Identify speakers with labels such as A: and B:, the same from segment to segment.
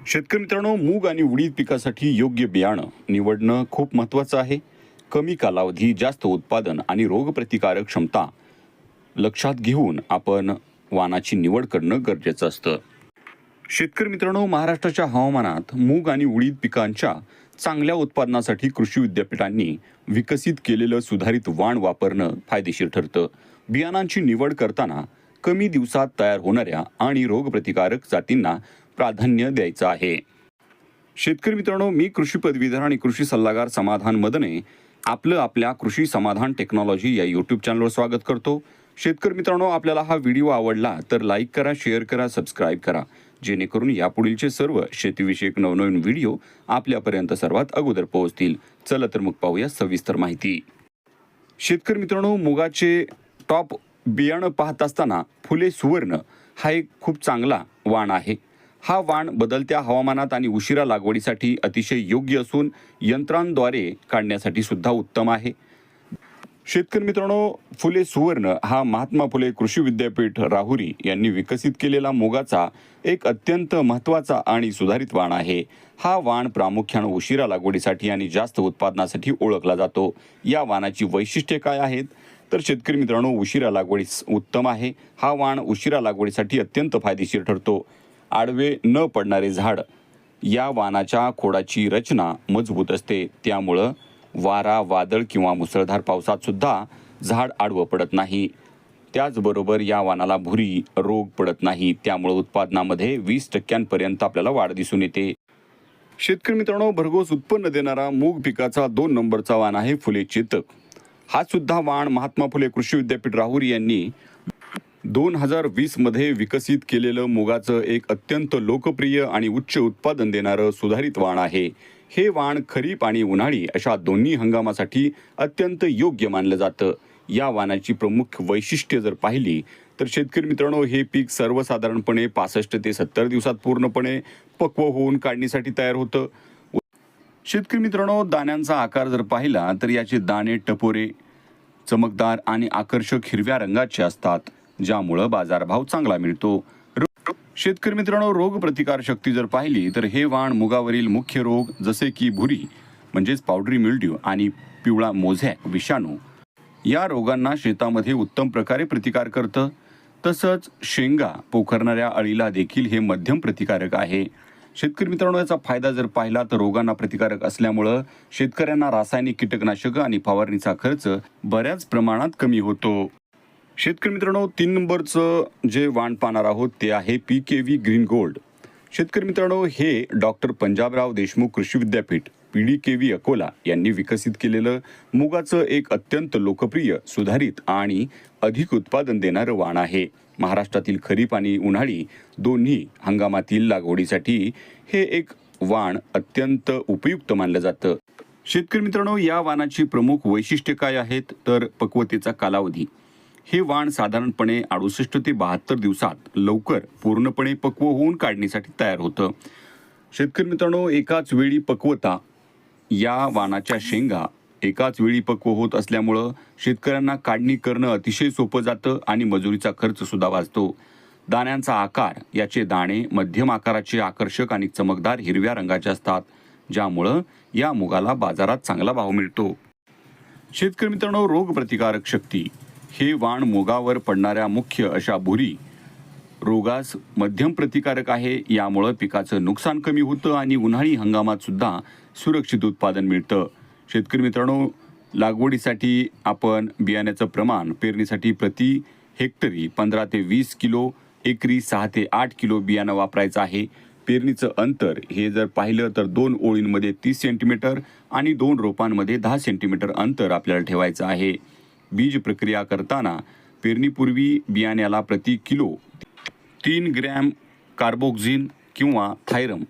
A: शेतकरी मित्रांनो, मूग आणि उडीद पिकासाठी योग्य बियाणं निवडणं खूप महत्त्वाचं आहे. कमी कालावधी, जास्त उत्पादन आणि रोगप्रतिकारक क्षमता लक्षात घेऊन आपण वाणाची निवड करणं गरजेचं असतं. शेतकरी मित्रांनो, महाराष्ट्राच्या हवामानात मूग आणि उडीद पिकांच्या चांगल्या उत्पादनासाठी कृषी विद्यापीठांनी विकसित केलेलं सुधारित वाण वापरणं फायदेशीर ठरतं. बियाणांची निवड करताना कमी दिवसात तयार होणाऱ्या आणि रोगप्रतिकारक जातींना प्राधान्य द्यायचं आहे. शेतकरी मित्रांनो, मी कृषी पदवीधर आणि कृषी सल्लागार समाधान मदने आपलं आपल्या कृषी समाधान टेक्नॉलॉजी या यूट्यूब चॅनलवर स्वागत करतो. शेतकरी मित्रांनो, आपल्याला हा व्हिडिओ आवडला तर लाईक करा, शेअर करा, सबस्क्राईब करा, जेणेकरून यापुढीलचे सर्व शेतीविषयक नवनवीन व्हिडिओ आपल्यापर्यंत सर्वात अगोदर पोहोचतील. चला तर मग पाहूया सविस्तर माहिती. शेतकरी मित्रांनो, मुगाचे टॉप बियाणं पाहत असताना फुले सुवर्ण हा एक खूप चांगला वाण आहे. हा वाण बदलत्या हवामानात आणि उशिरा लागवडीसाठी अतिशय योग्य असून यंत्रांद्वारे काढण्यासाठी सुद्धा उत्तम आहे. शेतकरी मित्रांनो, फुले सुवर्ण हा महात्मा फुले कृषी विद्यापीठ राहुरी यांनी विकसित केलेला मुगाचा एक अत्यंत महत्त्वाचा आणि सुधारित वाण आहे. हा वाण प्रामुख्याने उशिरा लागवडीसाठी आणि जास्त उत्पादनासाठी ओळखला जातो. या वाणाची वैशिष्ट्ये काय आहेत तर शेतकरी मित्रांनो, उशिरा लागवडीस उत्तम आहे. हा वाण उशिरा लागवडीसाठी अत्यंत फायदेशीर ठरतो. आडवे न पडणारे झाड. या वाणाच्या खोडाची रचना मजबूत असते, त्यामुळं वारा, वादळ किंवा मुसळधार पावसात सुद्धा झाड आडवं पडत नाही. त्याचबरोबर या वाणाला भुरी रोग पडत नाही, त्यामुळे उत्पादनामध्ये 20% आपल्याला वाढ दिसून येते. शेतकरी मित्रांनो, भरघोस उत्पन्न देणारा मूग पिकाचा 2 नंबरचा वाण आहे फुले चेतक. हा सुद्धा वाण महात्मा फुले कृषी विद्यापीठ राहुरी यांनी 2020 मध्ये विकसित केलेलं मुगाचं एक अत्यंत लोकप्रिय आणि उच्च उत्पादन देणारं सुधारित वाण आहे. हे वाण खरीप आणि उन्हाळी अशा दोन्ही हंगामासाठी अत्यंत योग्य मानलं जातं. या वाणाची प्रमुख वैशिष्ट्ये जर पाहिली तर शेतकरी मित्रांनो, हे पीक सर्वसाधारणपणे 65 ते 70 दिवसात पूर्णपणे पक्व होऊन काढणीसाठी तयार होतं. शेतकरी मित्रांनो, दाण्यांचा आकार जर पाहिला तर याचे दाणे टपोरे, चमकदार आणि आकर्षक हिरव्या रंगाचे असतात, ज्यामुळं बाजारभाव चांगला मिळतो. शेतकरी मित्रांनो, रोग प्रतिकार शक्ती जर पाहिली तर हे वाण मुगावरील मुख्य रोग जसे की भुरी म्हणजेच पावडरी मिल्ड्यू आणि पिवळा मोझॅक विषाणू या रोगांना शेतामध्ये उत्तम प्रकारे प्रतिकार करतं. तसंच शेंगा पोखरणाऱ्या अळीला देखील हे मध्यम प्रतिकारक आहे. शेतकरी मित्रांनो, याचा फायदा जर पाहिला तर रोगांना प्रतिकारक असल्यामुळं शेतकऱ्यांना रासायनिक कीटकनाशक आणि फवारणीचा खर्च बऱ्याच प्रमाणात कमी होतो. शेतकरी मित्रांनो, 3 नंबरचं जे वाण पाहणार आहोत ते आहे PKV ग्रीन गोल्ड. शेतकरी मित्रांनो, हे डॉक्टर पंजाबराव देशमुख कृषी विद्यापीठ PDKV अकोला यांनी विकसित केलेलं मुगाचं एक अत्यंत लोकप्रिय, सुधारित आणि अधिक उत्पादन देणारं वाण आहे. महाराष्ट्रातील खरीप आणि उन्हाळी दोन्ही हंगामातील लागवडीसाठी हे एक वाण अत्यंत उपयुक्त मानलं जातं. शेतकरी मित्रांनो, या वाणाची प्रमुख वैशिष्ट्ये काय आहेत तर पक्वतेचा कालावधी. हे वाण साधारणपणे 68 ते 72 दिवसात लवकर पूर्णपणे पक्व होऊन काढणीसाठी तयार होतं. शेतकरी मित्रांनो, एकाच वेळी पक्वता. या वाणाच्या शेंगा एकाच वेळी पक्व होत असल्यामुळं शेतकऱ्यांना काढणी करणं अतिशय सोपं जातं आणि मजुरीचा खर्च सुद्धा वाचतो. दाण्यांचा आकार. याचे दाणे मध्यम आकाराचे, आकर्षक आणि चमकदार हिरव्या रंगाचे असतात, ज्यामुळं या मुगाला बाजारात चांगला भाव मिळतो. शेतकरी मित्रांनो, रोगप्रतिकारक शक्ती. हे वाण मुगावर पडणाऱ्या मुख्य अशा भुरी रोगास मध्यम प्रतिकारक आहे. यामुळं पिकाचं नुकसान कमी होतं आणि उन्हाळी हंगामात सुद्धा सुरक्षित उत्पादन मिळतं. शेतकरी मित्रांनो, लागवडीसाठी आपण बियाण्याचं प्रमाण पेरणीसाठी प्रति हेक्टरी 15 ते 20 किलो, एकरी 6 ते 8 किलो बियाणं वापरायचं आहे. पेरणीचं अंतर हे जर पाहिलं तर 2 ओळींमध्ये 30 सेंटीमीटर आणि 2 रोपांमध्ये 10 सेंटीमीटर अंतर आपल्याला ठेवायचं आहे. बीज प्रक्रिया करताना पेरणीपूर्वी बियाण्याला प्रति किलो 3 ग्रॅम कार्बोक्झिन किंवा थायरम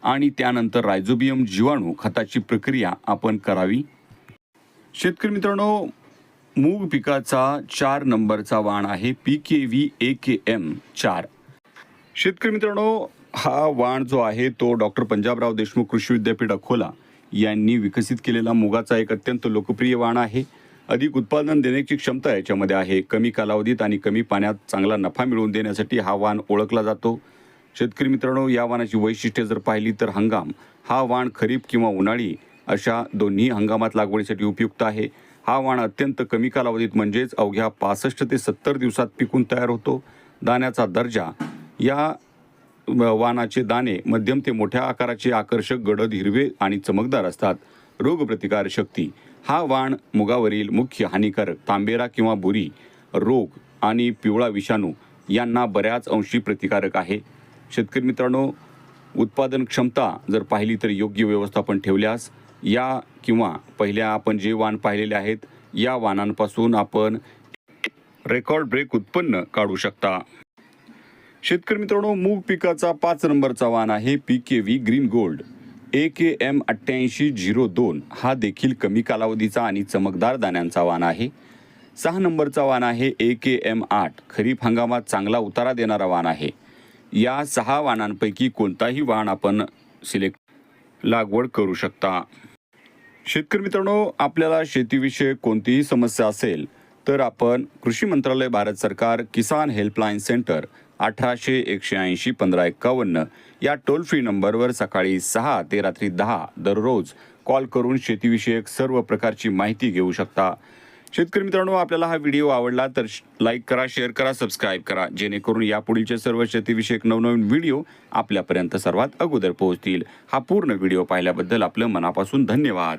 A: आणि त्यानंतर रायझोबियम जीवाणू खताची प्रक्रिया आपण करावी. शेतकरी मित्रांनो, मूग पिकाचा 4 नंबरचा वाण आहे PKV AKM 4. शेतकरी मित्रांनो, हा वाण जो आहे तो डॉक्टर पंजाबराव देशमुख कृषी विद्यापीठ अकोला यांनी विकसित केलेला मुगाचा एक अत्यंत लोकप्रिय वाण आहे. अधिक उत्पादन देण्याची क्षमता याच्यामध्ये आहे. कमी कालावधीत आणि कमी पाण्यात चांगला नफा मिळवून देण्यासाठी हा वाण ओळखला जातो. शेतकरी मित्रांनो, या वाणाची वैशिष्ट्ये जर पाहिली तर हंगाम हा वाण खरीप किंवा उन्हाळी अशा दोन्ही हंगामात लागवडीसाठी उपयुक्त आहे. हा वाण अत्यंत कमी कालावधीत म्हणजेच अवघ्या 65 ते 70 दिवसात पिकून तयार होतो. दाण्याचा दर्जा या वाणाचे दाणे मध्यम ते मोठ्या आकाराचे, आकर्षक, गडद, हिरवे आणि चमकदार असतात. रोगप्रतिकार शक्ती हा वाण मुगावरील मुख्य हानिकारक तांबेरा किंवा बुरी रोग आणि पिवळा विषाणू यांना बऱ्याच अंशी प्रतिकारक आहे. शेतकरी मित्रांनो, उत्पादन क्षमता जर पाहिली तर योग्य व्यवस्थापन ठेवल्यास या किंवा पहिल्या आपण जे वाण पाहिलेले आहेत या वाणांपासून आपण रेकॉर्ड ब्रेक उत्पन्न काढू शकता. शेतकरी मित्रांनो, मूग पिकाचा 5 नंबरचा वाण आहे PKV ग्रीन गोल्ड. AKM 8802 हा देखील कमी कालावधीचा आणि चमकदार दाण्यांचा वाण आहे. 6 नंबरचा वाण आहे AKM 8 खरीप हंगामात चांगला उतारा देणारा वाण आहे. या 6 वाणांपैकी कोणताही वाण आपण लागवड करू शकता. शेतकरी मित्रांनो, आपल्याला शेतीविषयक कोणतीही समस्या असेल तर आपण कृषी मंत्रालय, भारत सरकार, किसान हेल्पलाईन सेंटर 1800 180 1551 या टोल फ्री नंबरवर सकाळी 6 ते रात्री 10 दररोज कॉल करून शेतीविषयक सर्व प्रकारची माहिती घेऊ शकता. शेतकरी मित्रांनो, आपल्याला हा व्हिडिओ आवडला तर लाईक करा, शेअर करा, सबस्क्राईब करा, जेणेकरून यापुढीलचे सर्व शेतीविषयक नवनवीन व्हिडिओ आपल्यापर्यंत सर्वात अगोदर पोहोचतील. हा पूर्ण व्हिडिओ पाहिल्याबद्दल आपलं मनापासून धन्यवाद.